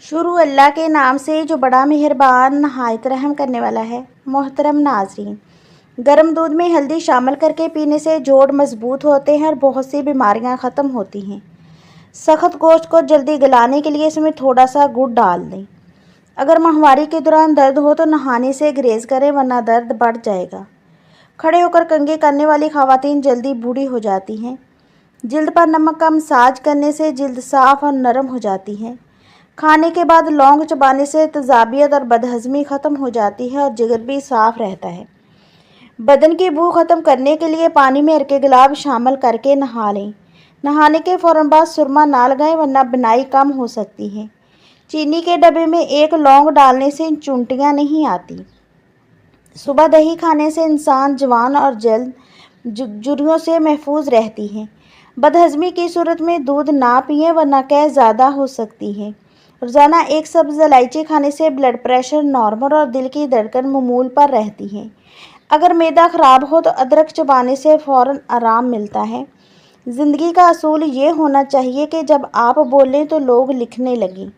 شروع اللہ کے نام سے جو بڑا مہربان نہایت رحم کرنے والا ہے۔ محترم ناظرین، گرم دودھ میں ہلدی شامل کر کے پینے سے جوڑ مضبوط ہوتے ہیں اور بہت سی بیماریاں ختم ہوتی ہیں۔ سخت گوشت کو جلدی گلانے کے لیے اس میں تھوڑا سا گڑ ڈال دیں۔ اگر ماہواری کے دوران درد ہو تو نہانے سے گریز کریں ورنہ درد بڑھ جائے گا۔ کھڑے ہو کر کنگھی کرنے والی خواتین جلدی بوڑھی ہو جاتی ہیں۔ جلد پر نمک کا مساج کرنے سے جلد صاف اور نرم ہو جاتی ہے۔ کھانے کے بعد لونگ چبانے سے تیزابیت اور بدہضمی ختم ہو جاتی ہے اور جگر بھی صاف رہتا ہے۔ بدن کی بو ختم کرنے کے لیے پانی میں ارکے گلاب شامل کر کے نہا لیں۔ نہانے کے فوراً بعد سرما نہ لگائیں ورنہ بنائی کم ہو سکتی ہے۔ چینی کے ڈبے میں ایک لونگ ڈالنے سے چونٹیاں نہیں آتی۔ صبح دہی کھانے سے انسان جوان اور جلد جھریوں سے محفوظ رہتی ہے۔ بدہضمی کی صورت میں دودھ نہ پئیں ورنہ قے زیادہ ہو سکتی ہے۔ روزانہ ایک سبز الائچی کھانے سے بلڈ پریشر نارمل اور دل کی دھڑکن معمول پر رہتی ہے۔ اگر معدہ خراب ہو تو ادرک چبانے سے فوراً آرام ملتا ہے۔ زندگی کا اصول یہ ہونا چاہیے کہ جب آپ بولیں تو لوگ لکھنے لگیں۔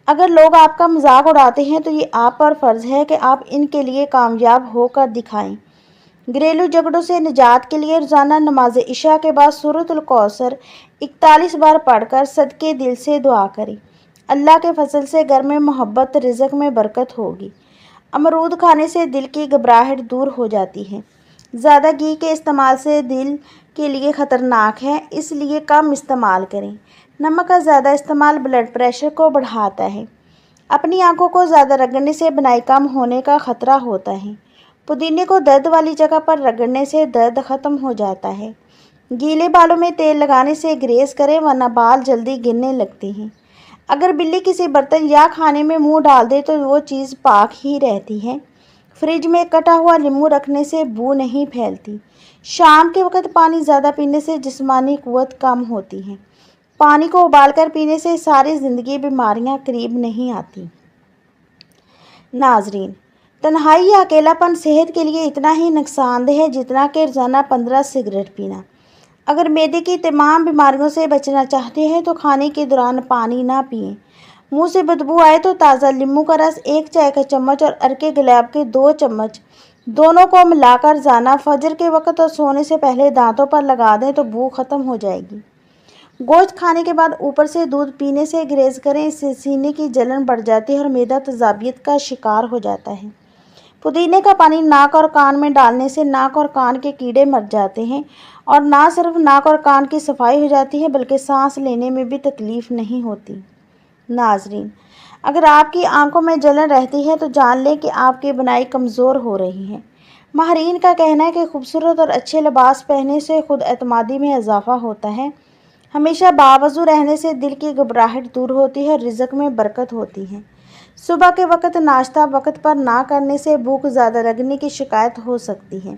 اگر لوگ آپ کا مذاق اڑاتے ہیں تو یہ آپ پر فرض ہے کہ آپ ان کے لیے کامیاب ہو کر دکھائیں۔ گھریلو جھگڑوں سے نجات کے لیے روزانہ نماز عشاء کے بعد سورۃ الکوثر 41 بار پڑھ کر صدقے دل سے دعا کریں۔ اللہ کے فضل سے گھر میں محبت، رزق میں برکت ہوگی۔ امرود کھانے سے دل کی گھبراہٹ دور ہو جاتی ہے۔ زیادہ گھی کے استعمال سے دل کے لیے خطرناک ہے، اس لیے کم استعمال کریں۔ نمک کا زیادہ استعمال بلڈ پریشر کو بڑھاتا ہے۔ اپنی آنکھوں کو زیادہ رگڑنے سے بینائی کم ہونے کا خطرہ ہوتا ہے۔ پودینے کو درد والی جگہ پر رگڑنے سے درد ختم ہو جاتا ہے۔ گیلے بالوں میں تیل لگانے سے گریز کریں ورنہ بال جلدی گرنے لگتے ہیں۔ اگر بلی کسی برتن یا کھانے میں منہ ڈال دے تو وہ چیز پاک ہی رہتی ہے۔ فریج میں کٹا ہوا لیمو رکھنے سے بو نہیں پھیلتی۔ شام کے وقت پانی زیادہ پینے سے جسمانی قوت کم ہوتی ہے۔ پانی کو ابال کر پینے سے ساری زندگی بیماریاں قریب نہیں آتی۔ ناظرین، تنہائی یا اکیلا پن صحت کے لیے اتنا ہی نقصان دہ ہے جتنا کہ روزانہ 15 سگریٹ پینا۔ اگر معدے کی تمام بیماریوں سے بچنا چاہتے ہیں تو کھانے کے دوران پانی نہ پئیں۔ منہ سے بدبو آئے تو تازہ لیموں کا رس 1 چائے کا چمچ اور ارکے گلاب کے 2 چمچ دونوں کو ملا کر روزانہ فجر کے وقت اور سونے سے پہلے دانتوں پر لگا دیں تو بو ختم ہو جائے گی۔ گوشت کھانے کے بعد اوپر سے دودھ پینے سے گریز کریں، اس سے سینے کی جلن بڑھ جاتی ہے اور معدہ تیزابیت کا شکار ہو جاتا ہے۔ پودینے کا پانی ناک اور کان میں ڈالنے سے ناک اور کان کے کیڑے مر جاتے ہیں اور نہ صرف ناک اور کان کی صفائی ہو جاتی ہے بلکہ سانس لینے میں بھی تکلیف نہیں ہوتی۔ ناظرین، اگر آپ کی آنکھوں میں جلن رہتی ہے تو جان لیں کہ آپ کی بینائی کمزور ہو رہی ہے۔ ماہرین کا کہنا ہے کہ خوبصورت اور اچھے لباس پہننے سے خود اعتمادی میں اضافہ ہوتا ہے۔ ہمیشہ باوضو رہنے سے دل کی گھبراہٹ دور ہوتی ہے اور رزق میں برکت ہوتی ہے۔ صبح کے وقت ناشتہ وقت پر نہ کرنے سے بھوک زیادہ لگنے کی شکایت ہو سکتی ہے۔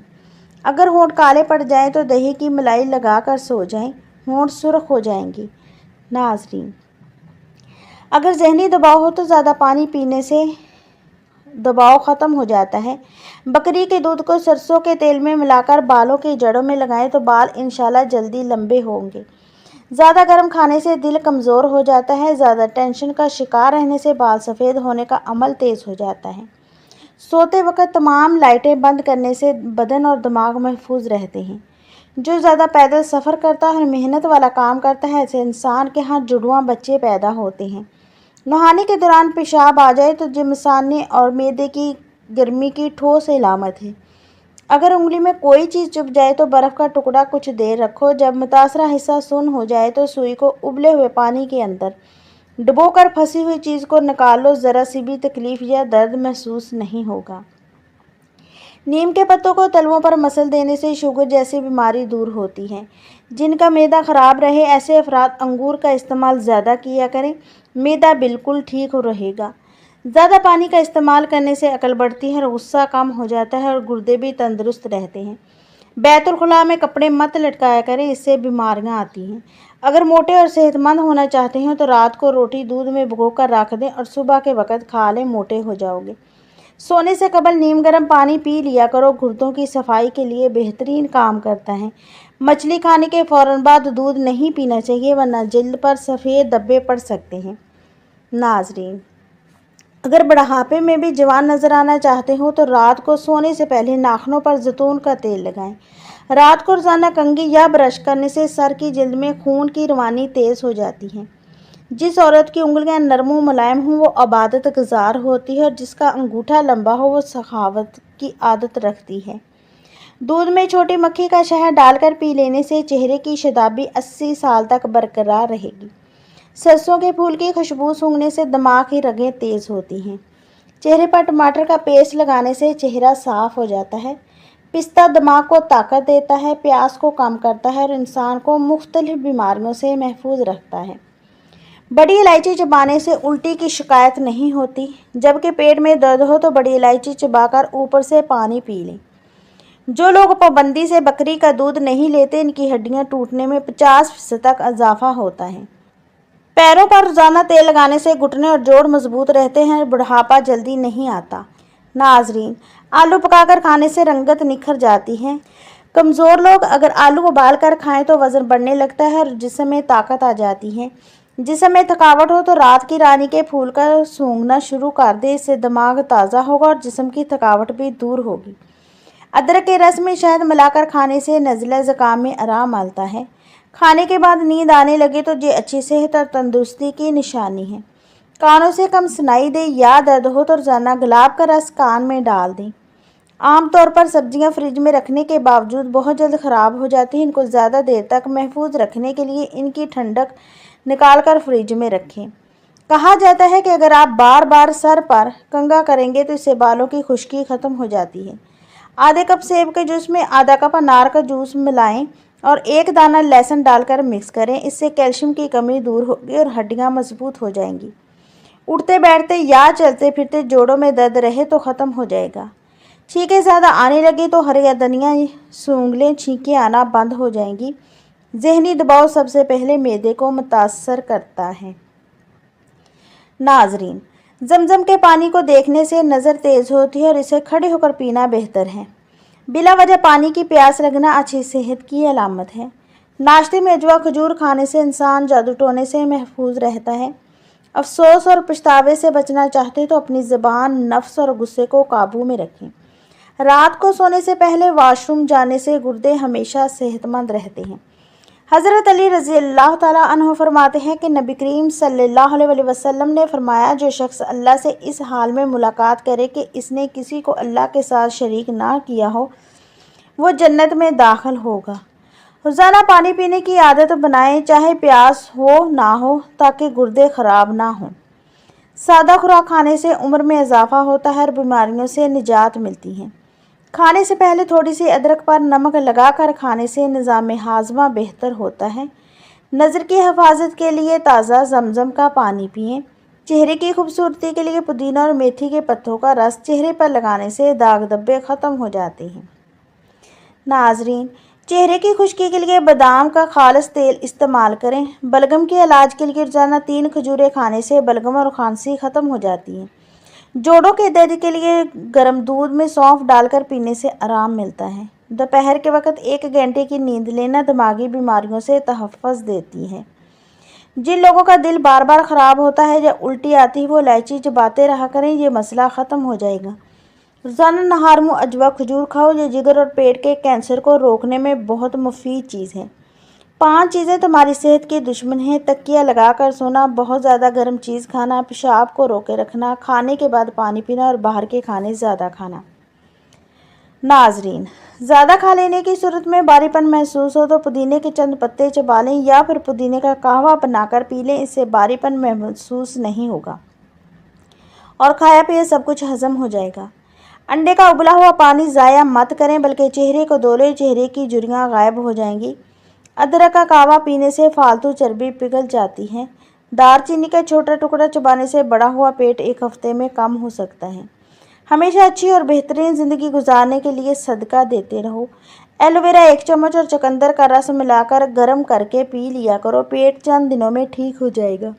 اگر ہونٹ کالے پڑ جائیں تو دہی کی ملائی لگا کر سو جائیں، ہونٹ سرخ ہو جائیں گی۔ ناظرین، اگر ذہنی دباؤ ہو تو زیادہ پانی پینے سے دباؤ ختم ہو جاتا ہے۔ بکری کے دودھ کو سرسوں کے تیل میں ملا کر بالوں کی جڑوں میں لگائیں تو بال انشاءاللہ جلدی لمبے ہوں گے۔ زیادہ گرم کھانے سے دل کمزور ہو جاتا ہے۔ زیادہ ٹینشن کا شکار رہنے سے بال سفید ہونے کا عمل تیز ہو جاتا ہے۔ سوتے وقت تمام لائٹیں بند کرنے سے بدن اور دماغ محفوظ رہتے ہیں۔ جو زیادہ پیدل سفر کرتا ہے اور محنت والا کام کرتا ہے ایسے انسان کے ہاں جڑواں بچے پیدا ہوتے ہیں۔ نہانے کے دوران پیشاب آ جائے تو جسمانی اور معدے کی گرمی کی ٹھوس علامت ہے۔ اگر انگلی میں کوئی چیز چبھ جائے تو برف کا ٹکڑا کچھ دیر رکھو۔ جب متاثرہ حصہ سن ہو جائے تو سوئی کو ابلے ہوئے پانی کے اندر ڈبو کر پھنسی ہوئی چیز کو نکال لو، ذرا سی بھی تکلیف یا درد محسوس نہیں ہوگا۔ نیم کے پتوں کو تلووں پر مسل دینے سے شوگر جیسی بیماری دور ہوتی ہے۔ جن کا معدہ خراب رہے ایسے افراد انگور کا استعمال زیادہ کیا کریں، معدہ بالکل ٹھیک رہے گا۔ زیادہ پانی کا استعمال کرنے سے عقل بڑھتی ہے اور غصہ کم ہو جاتا ہے اور گردے بھی تندرست رہتے ہیں۔ بیت الخلاء میں کپڑے مت لٹکایا کریں، اس سے بیماریاں آتی ہیں۔ اگر موٹے اور صحت مند ہونا چاہتے ہیں تو رات کو روٹی دودھ میں بھگو کر رکھ دیں اور صبح کے وقت کھا لیں، موٹے ہو جاؤ گے۔ سونے سے قبل نیم گرم پانی پی لیا کرو، گردوں کی صفائی کے لیے بہترین کام کرتا ہے۔ مچھلی کھانے کے فوراً بعد دودھ نہیں پینا چاہیے ورنہ جلد پر سفید دھبے پڑ سکتے ہیں۔ ناظرین، اگر بڑھاپے میں بھی جوان نظر آنا چاہتے ہو تو رات کو سونے سے پہلے ناخنوں پر زیتون کا تیل لگائیں۔ رات کو روزانہ کنگھی یا برش کرنے سے سر کی جلد میں خون کی روانی تیز ہو جاتی ہے۔ جس عورت کی انگلیاں نرم و ملائم ہوں وہ عبادت گزار ہوتی ہے، اور جس کا انگوٹھا لمبا ہو وہ سخاوت کی عادت رکھتی ہے۔ دودھ میں چھوٹی مکھی کا شہد ڈال کر پی لینے سے چہرے کی شادابی 80 سال تک برقرار رہے گی۔ سرسوں کے پھول کی خوشبو سونگھنے سے دماغ کی رگیں تیز ہوتی ہیں۔ چہرے پر ٹماٹر کا پیسٹ لگانے سے چہرہ صاف ہو جاتا ہے۔ پستہ دماغ کو طاقت دیتا ہے، پیاس کو کم کرتا ہے اور انسان کو مختلف بیماریوں سے محفوظ رکھتا ہے۔ بڑی الائچی چبانے سے الٹی کی شکایت نہیں ہوتی۔ جبکہ پیٹ میں درد ہو تو بڑی الائچی چبا کر اوپر سے پانی پی لیں۔ جو لوگ پابندی سے بکری کا دودھ نہیں لیتے ان کی ہڈیاں ٹوٹنے میں 50% تک اضافہ ہوتا ہے۔ پیروں پر روزانہ تیل لگانے سے گھٹنے اور جوڑ مضبوط رہتے ہیں اور بڑھاپا جلدی نہیں آتا۔ ناظرین، آلو پکا کر کھانے سے رنگت نکھر جاتی ہے۔ کمزور لوگ اگر آلو ابال کر کھائیں تو وزن بڑھنے لگتا ہے اور جسم میں طاقت آ جاتی ہے۔ جسم میں تھکاوٹ ہو تو رات کی رانی کے پھول کا سونگھنا شروع کر دے، اس سے دماغ تازہ ہوگا اور جسم کی تھکاوٹ بھی دور ہوگی۔ ادرک کے رس میں شہد ملا کر کھانے سے نزلہ زکام میں آرام ملتا ہے۔ کھانے کے بعد نیند آنے لگے تو یہ اچھی صحت اور تندرستی کی نشانی ہے۔ کانوں سے کم سنائی دے یا درد ہو تو روزانہ گلاب کا رس کان میں ڈال دیں۔ عام طور پر سبزیاں فریج میں رکھنے کے باوجود بہت جلد خراب ہو جاتی ہیں۔ ان کو زیادہ دیر تک محفوظ رکھنے کے لیے ان کی ٹھنڈک نکال کر فریج میں رکھیں۔ کہا جاتا ہے کہ اگر آپ بار بار سر پر کنگھا کریں گے تو اس سے بالوں کی خشکی ختم ہو جاتی ہے۔ آدھے کپ سیب کے جوس میں آدھا کپ انار کا جوس ملائیں اور 1 دانہ لہسن ڈال کر مکس کریں۔ اس سے کیلشیم کی کمی دور ہوگی اور ہڈیاں مضبوط ہو جائیں گی۔ اٹھتے بیٹھتے یا چلتے پھرتے جوڑوں میں درد رہے تو ختم ہو جائے گا۔ چھینکیں زیادہ آنے لگے تو ہری دھنیا سونگھ لیں، چھینکیں آنا بند ہو جائیں گی۔ ذہنی دباؤ سب سے پہلے معدے کو متاثر کرتا ہے۔ ناظرین، زمزم کے پانی کو دیکھنے سے نظر تیز ہوتی ہے اور اسے کھڑے ہو کر پینا بہتر ہے۔ بلا وجہ پانی کی پیاس لگنا اچھی صحت کی علامت ہے۔ ناشتے میں اجوا کھجور کھانے سے انسان جادو ٹونے سے محفوظ رہتا ہے۔ افسوس اور پچھتاوے سے بچنا چاہتے تو اپنی زبان، نفس اور غصے کو قابو میں رکھیں۔ رات کو سونے سے پہلے واش روم جانے سے گردے ہمیشہ صحت مند رہتے ہیں۔ حضرت علی رضی اللہ تعالیٰ عنہ فرماتے ہیں کہ نبی کریم صلی اللہ علیہ وسلم نے فرمایا، جو شخص اللہ سے اس حال میں ملاقات کرے کہ اس نے کسی کو اللہ کے ساتھ شریک نہ کیا ہو، وہ جنت میں داخل ہوگا۔ روزانہ پانی پینے کی عادت بنائیں، چاہے پیاس ہو نہ ہو، تاکہ گردے خراب نہ ہوں۔ سادہ خوراک کھانے سے عمر میں اضافہ ہوتا ہے اور بیماریوں سے نجات ملتی ہے۔ کھانے سے پہلے تھوڑی سی ادرک پر نمک لگا کر کھانے سے نظام ہاضمہ بہتر ہوتا ہے۔ نظر کی حفاظت کے لیے تازہ زمزم کا پانی پئیں۔ چہرے کی خوبصورتی کے لیے پودینہ اور میتھی کے پتوں کا رس چہرے پر لگانے سے داغ دھبے ختم ہو جاتے ہیں۔ ناظرین، چہرے کی خشکی کے لیے بادام کا خالص تیل استعمال کریں۔ بلغم کے علاج کے لیے روزانہ 3 کھجوریں کھانے سے بلغم اور کھانسی ختم ہو جاتی ہے۔ جوڑوں کے درد کے لیے گرم دودھ میں سونف ڈال کر پینے سے آرام ملتا ہے۔ دوپہر کے وقت 1 گھنٹے کی نیند لینا دماغی بیماریوں سے تحفظ دیتی ہے۔ جن لوگوں کا دل بار بار خراب ہوتا ہے یا الٹی آتی ہے وہ الائچی چباتے رہا کریں، یہ مسئلہ ختم ہو جائے گا۔ روزانہ نہار منہ اجوا کھجور کھاؤ، یہ جگر اور پیٹ کے کینسر کو روکنے میں بہت مفید چیز ہے۔ 5 چیزیں تمہاری صحت کی دشمن ہیں: تکیہ لگا کر سونا، بہت زیادہ گرم چیز کھانا، پیشاب کو روکے رکھنا، کھانے کے بعد پانی پینا اور باہر کے کھانے زیادہ کھانا۔ ناظرین، زیادہ کھا لینے کی صورت میں بھاری پن محسوس ہو تو پودینے کے چند پتے چبا لیں یا پھر پودینے کا قہوہ بنا کر پی لیں، اس سے بھاری پن محسوس نہیں ہوگا اور کھایا پیا سب کچھ ہضم ہو جائے گا۔ انڈے کا ابلا ہوا پانی ضائع مت کریں بلکہ چہرے کو دھو لیں، چہرے کی جھریاں غائب ہو جائیں گی۔ ادرک کا قہوہ پینے سے فالتو چربی پگھل جاتی ہے۔ دار چینی کا چھوٹا ٹکڑا چبانے سے بڑا ہوا پیٹ 1 ہفتے میں کم ہو سکتا ہے۔ ہمیشہ اچھی اور بہترین زندگی گزارنے کے لیے صدقہ دیتے رہو۔ ایلو ویرا 1 چمچ اور چقندر کا رس ملا کر گرم کر کے پی لیا کرو، پیٹ چند دنوں میں ٹھیک ہو جائے گا۔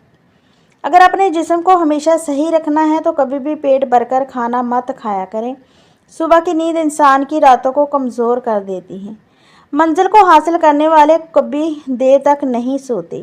اگر اپنے جسم کو ہمیشہ صحیح رکھنا ہے تو کبھی بھی پیٹ بھر کر کھانا مت کھایا کریں۔ صبح کی نیند انسان کی راتوں کو کمزور کر دیتی ہے۔ منزل کو حاصل کرنے والے کبھی دیر تک نہیں سوتے۔